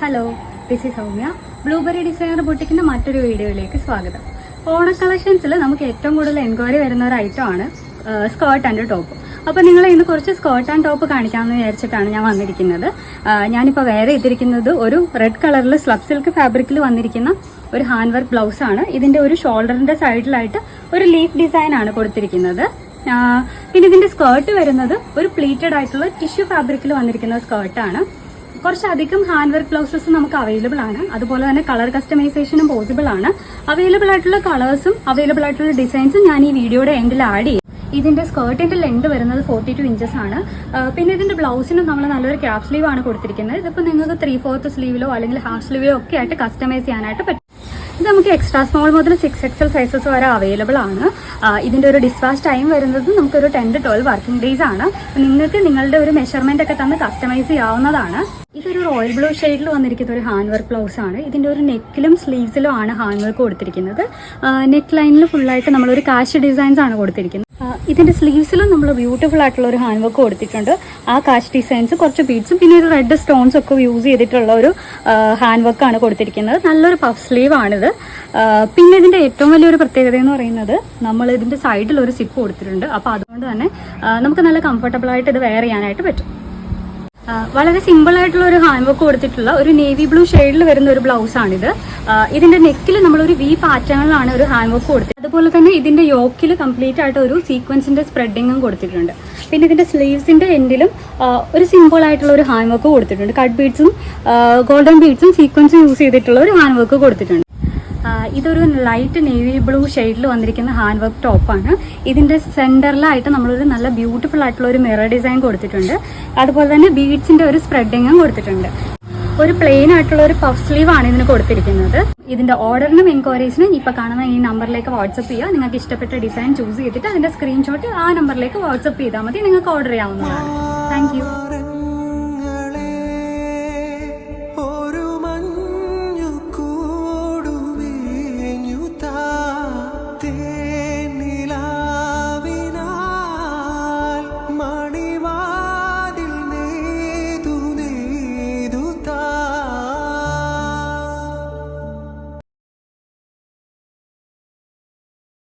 Hello, this is Soumya. Blueberry designer ബുട്ടിക്കിന്റെ മറ്റൊരു വീഡിയോയിലേക്ക് സ്വാഗതം. ഓണ കളക്ഷൻസിൽ നമുക്ക് ഏറ്റവും കൂടുതൽ എൻക്വയറി വരുന്ന ഒരു ഐറ്റം ആണ് സ്കേർട്ട് ആൻഡ് ടോപ്പ്. അപ്പോൾ നിങ്ങളെ ഇന്ന് കുറച്ച് സ്കേർട്ട് ആൻഡ് ടോപ്പ് കാണിക്കാമെന്ന് വിചാരിച്ചിട്ടാണ് ഞാൻ വന്നിരിക്കുന്നത്. ഞാനിപ്പോൾ വേറെ ചെയ്തിരിക്കുന്നത് ഒരു റെഡ് കളറിൽ സ്ലബ് സിൽക്ക് ഫാബ്രിക്കിൽ വന്നിരിക്കുന്ന ഒരു ഹാൻഡ് വർക്ക് ബ്ലൗസ് ആണ്. ഇതിന്റെ ഒരു ഷോൾഡറിന്റെ സൈഡിലായിട്ട് ഒരു ലീഫ് ഡിസൈൻ ആണ് കൊടുത്തിരിക്കുന്നത്. പിന്നെ ഇതിന്റെ സ്കേർട്ട് വരുന്നത് ഒരു പ്ലീറ്റഡ് ആയിട്ടുള്ള ടിഷ്യൂ ഫാബ്രിക്കിൽ വന്നിരിക്കുന്ന സ്കേർട്ടാണ്. കുറച്ചധികം ഹാൻഡ് വർക്ക് ബ്ലൗസസ് നമുക്ക് അവൈലബിൾ ആണ്. അതുപോലെ തന്നെ കളർ കസ്റ്റമൈസേഷനും പോസിബിൾ ആണ്. അവൈലബിൾ ആയിട്ടുള്ള കളേഴ്സും അവൈലബിൾ ആയിട്ടുള്ള ഡിസൈൻസും ഞാൻ ഈ വീഡിയോയുടെ എൻഡിൽ ആഡ് ചെയ്യും. ഇതിന്റെ സ്കേർട്ടിന്റെ ലെങ്ത് വരുന്നത് 42 ഇഞ്ചസ് ആണ്. പിന്നെ ഇതിന്റെ ബ്ലൗസിനും നമ്മൾ നല്ലൊരു ക്യാപ് സ്ലീവ് ആണ് കൊടുത്തിരിക്കുന്നത്. ഇതിപ്പോൾ നിങ്ങൾക്ക് 3/4 സ്ലീവിലോ അല്ലെങ്കിൽ ഹാഫ് സ്ലീവിലോ ഒക്കെ ആയിട്ട് കസ്റ്റമൈസ് ചെയ്യാനായിട്ട് പറ്റും. ഇത് നമുക്ക് എക്സ്ട്രാ സ്മോൾ മുതൽ 6XL സൈസസ് വരെ അവൈലബിൾ ആണ്. ഇതിന്റെ ഒരു ഡിസ്പാച്ച് ടൈം വരുന്നത് നമുക്കൊരു 10 to 12 വർക്കിംഗ് ഡേയ്സ് ആണ്. നിങ്ങൾക്ക് നിങ്ങളുടെ ഒരു മെഷർമെന്റ് ഒക്കെ തന്ന് കസ്റ്റമൈസ് ചെയ്യാവുന്നതാണ്. ഇതൊരു റോയൽ ബ്ലൂ ഷെയ്ഡിൽ വന്നിരിക്കുന്ന ഒരു ഹാൻഡ് വർക്ക് ബ്ലൗസ് ആണ്. ഇതിന്റെ ഒരു നെക്കിലും സ്ലീവ്സിലും ആണ് ഹാൻഡ് വർക്ക് കൊടുത്തിരിക്കുന്നത്. നെക്ക് ലൈനിൽ ഫുള്ളായിട്ട് നമ്മളൊരു കാശ് ഡിസൈൻസ് ആണ് കൊടുത്തിരിക്കുന്നത്. ഇതിന്റെ സ്ലീവ്സിലും നമ്മൾ ബ്യൂട്ടിഫുൾ ആയിട്ടുള്ള ഒരു ഹാൻഡ് വർക്ക് കൊടുത്തിട്ടുണ്ട്. ആ കാശ് ഡിസൈൻസ്, കുറച്ച് ബീഡ്സും പിന്നെ ഒരു റെഡ് സ്റ്റോൺസ് ഒക്കെ യൂസ് ചെയ്തിട്ടുള്ള ഒരു ഹാൻഡ് വർക്ക് ആണ് കൊടുത്തിരിക്കുന്നത്. നല്ലൊരു പഫ് സ്ലീവ് ആണിത്. പിന്നെ ഇതിന്റെ ഏറ്റവും വലിയൊരു പ്രത്യേകത എന്ന് പറയുന്നത് നമ്മൾ ഇതിന്റെ സൈഡിൽ ഒരു സിപ്പ് കൊടുത്തിട്ടുണ്ട്. അപ്പോൾ അതുകൊണ്ട് തന്നെ നമുക്ക് നല്ല കംഫർട്ടബിൾ ആയിട്ട് ഇത് വെയർ ചെയ്യാനായിട്ട് പറ്റും. വളരെ സിമ്പിൾ ആയിട്ടുള്ള ഒരു ഹാൻഡ് വർക്ക് കൊടുത്തിട്ടുള്ള ഒരു നേവി ബ്ലൂ ഷെയ്ഡിൽ വരുന്ന ഒരു ബ്ലൗസ് ആണിത്. ഇതിന്റെ നെക്കിൽ നമ്മളൊരു വി പാറ്റേണിലാണ് ഒരു ഹാൻഡ് വർക്ക് കൊടുത്തത്. അതുപോലെ തന്നെ ഇതിന്റെ യോക്കിൽ കംപ്ലീറ്റ് ആയിട്ട് ഒരു സീക്വൻസിന്റെ സ്പ്രെഡിങ്ങും കൊടുത്തിട്ടുണ്ട്. പിന്നെ ഇതിന്റെ സ്ലീവ്സിന്റെ എൻഡിലും ഒരു സിമ്പിൾ ആയിട്ടുള്ള ഒരു ഹാൻഡ് വർക്ക് കൊടുത്തിട്ടുണ്ട്. കട്ട് ബീഡ്സും ഗോൾഡൻ ബീഡ്സും സീക്വൻസും യൂസ് ചെയ്തിട്ടുള്ള ഒരു ഹാൻഡ് വർക്ക് കൊടുത്തിട്ടുണ്ട്. ഇതൊരു ലൈറ്റ് നേവി ബ്ലൂ ഷെയ്ഡിൽ വന്നിരിക്കുന്ന ഹാൻഡ് വർക്ക് ടോപ്പാണ്. ഇതിന്റെ സെന്ററിലായിട്ട് നമ്മളൊരു നല്ല ബ്യൂട്ടിഫുൾ ആയിട്ടുള്ള ഒരു മിറർ ഡിസൈൻ കൊടുത്തിട്ടുണ്ട്. അതുപോലെ തന്നെ ബീഡ്സിന്റെ ഒരു സ്പ്രെഡിങ്ങും കൊടുത്തിട്ടുണ്ട്. ഒരു പ്ലെയിൻ ആയിട്ടുള്ള ഒരു പഫ് സ്ലീവ് ആണ് ഇതിന് കൊടുത്തിരിക്കുന്നത്. ഇതിന്റെ ഓർഡറിനും എൻക്വയറീസിനും ഇപ്പൊ കാണുന്ന ഈ നമ്പറിലേക്ക് വാട്സ്ആപ്പ് ചെയ്യുക. നിങ്ങൾക്ക് ഇഷ്ടപ്പെട്ട ഡിസൈൻ ചൂസ് ചെയ്തിട്ട് അതിന്റെ സ്ക്രീൻഷോട്ട് ആ നമ്പറിലേക്ക് വാട്സ്ആപ്പ് ചെയ്താൽ മതി. നിങ്ങൾക്ക് ഓർഡർ ചെയ്യാവുന്നതാണ്. Thank you.